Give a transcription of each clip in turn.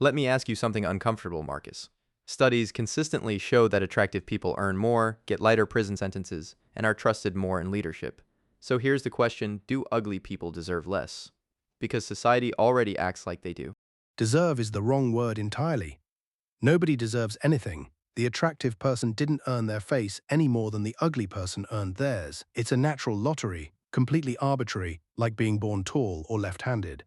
Let me ask you something uncomfortable, Marcus. Studies consistently show that attractive people earn more, get lighter prison sentences, and are trusted more in leadership. So here's the question, do ugly people deserve less? Because society already acts like they do. Deserve is the wrong word entirely. Nobody deserves anything. The attractive person didn't earn their face any more than the ugly person earned theirs. It's a natural lottery, completely arbitrary, like being born tall or left-handed.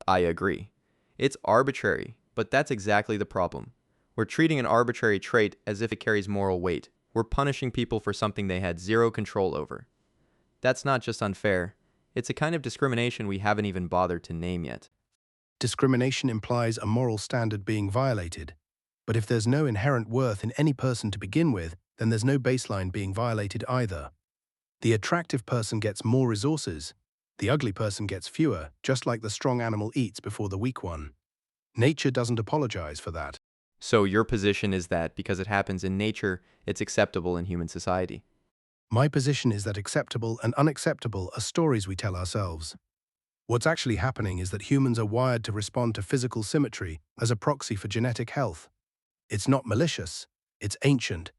I agree. It's arbitrary, but that's exactly the problem. We're treating an arbitrary trait as if it carries moral weight. We're punishing people for something they had zero control over. That's not just unfair, it's a kind of discrimination we haven't even bothered to name yet. Discrimination implies a moral standard being violated. But if there's no inherent worth in any person to begin with, then there's no baseline being violated either. The attractive person gets more resources. The ugly person gets fewer, just like the strong animal eats before the weak one. Nature doesn't apologize for that. So your position is that because it happens in nature, it's acceptable in human society. My position is that acceptable and unacceptable are stories we tell ourselves. What's actually happening is that humans are wired to respond to physical symmetry as a proxy for genetic health. It's not malicious, it's ancient.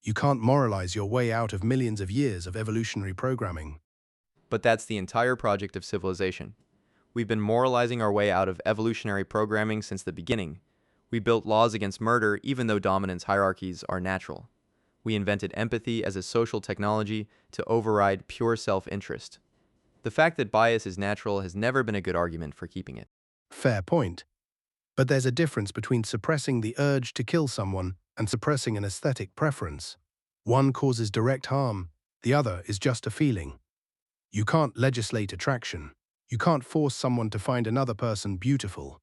You can't moralize your way out of millions of years of evolutionary programming. But that's the entire project of civilization. We've been moralizing our way out of evolutionary programming since the beginning. We built laws against murder even though dominance hierarchies are natural. We invented empathy as a social technology to override pure self-interest. The fact that bias is natural has never been a good argument for keeping it. Fair point. But there's a difference between suppressing the urge to kill someone and suppressing an aesthetic preference. One causes direct harm, the other is just a feeling. You can't legislate attraction. You can't force someone to find another person beautiful.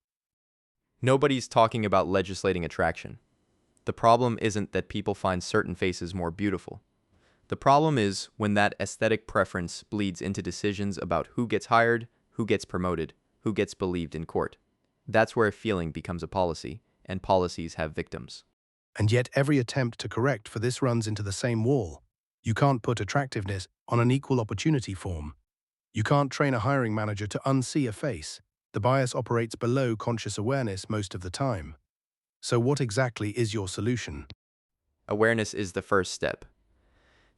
Nobody's talking about legislating attraction. The problem isn't that people find certain faces more beautiful. The problem is when that aesthetic preference bleeds into decisions about who gets hired, who gets promoted, who gets believed in court. That's where a feeling becomes a policy, and policies have victims. And yet every attempt to correct for this runs into the same wall. You can't put attractiveness on an equal opportunity form. You can't train a hiring manager to unsee a face. The bias operates below conscious awareness most of the time. So what exactly is your solution? Awareness is the first step.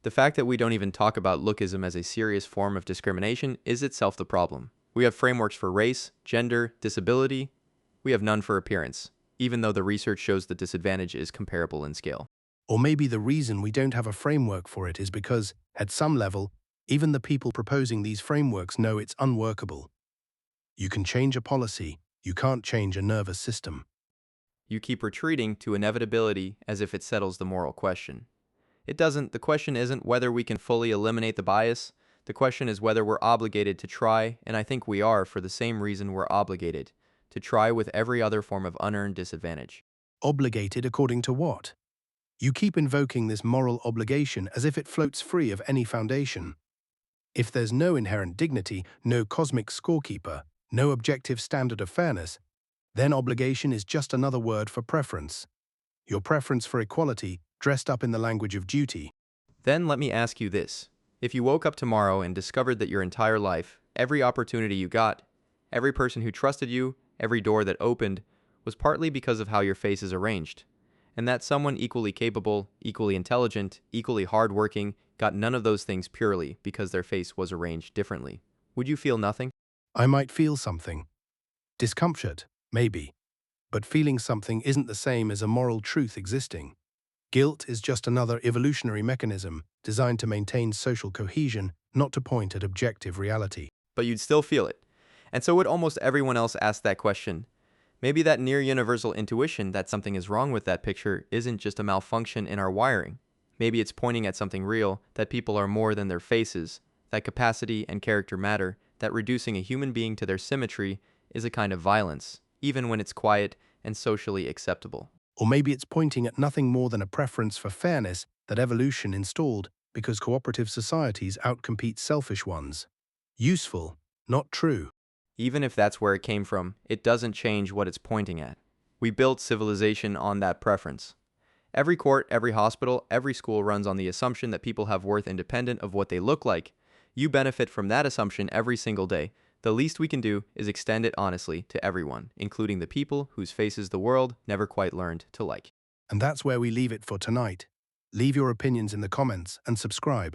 The fact that we don't even talk about lookism as a serious form of discrimination is itself the problem. We have frameworks for race, gender, disability. We have none for appearance, even though the research shows the disadvantage is comparable in scale. Or maybe the reason we don't have a framework for it is because, at some level, even the people proposing these frameworks know it's unworkable. You can change a policy, you can't change a nervous system. You keep retreating to inevitability as if it settles the moral question. It doesn't. The question isn't whether we can fully eliminate the bias. The question is whether we're obligated to try, and I think we are for the same reason we're obligated, to try with every other form of unearned disadvantage. Obligated according to what? You keep invoking this moral obligation as if it floats free of any foundation. If there's no inherent dignity, no cosmic scorekeeper, no objective standard of fairness, then obligation is just another word for preference. Your preference for equality, dressed up in the language of duty. Then let me ask you this. If you woke up tomorrow and discovered that your entire life, every opportunity you got, every person who trusted you, every door that opened, was partly because of how your face is arranged, and that someone equally capable, equally intelligent, equally hardworking, got none of those things purely because their face was arranged differently, would you feel nothing? I might feel something. Discomfort, maybe. But feeling something isn't the same as a moral truth existing. Guilt is just another evolutionary mechanism designed to maintain social cohesion, not to point at objective reality. But you'd still feel it. And so would almost everyone else ask that question. Maybe that near universal intuition that something is wrong with that picture isn't just a malfunction in our wiring. Maybe it's pointing at something real, that people are more than their faces, that capacity and character matter, that reducing a human being to their symmetry is a kind of violence, even when it's quiet and socially acceptable. Or maybe it's pointing at nothing more than a preference for fairness that evolution installed because cooperative societies outcompete selfish ones. Useful, not true. Even if that's where it came from, it doesn't change what it's pointing at. We built civilization on that preference. Every court, every hospital, every school runs on the assumption that people have worth independent of what they look like. You benefit from that assumption every single day. The least we can do is extend it honestly to everyone, including the people whose faces the world never quite learned to like. And that's where we leave it for tonight. Leave your opinions in the comments and subscribe.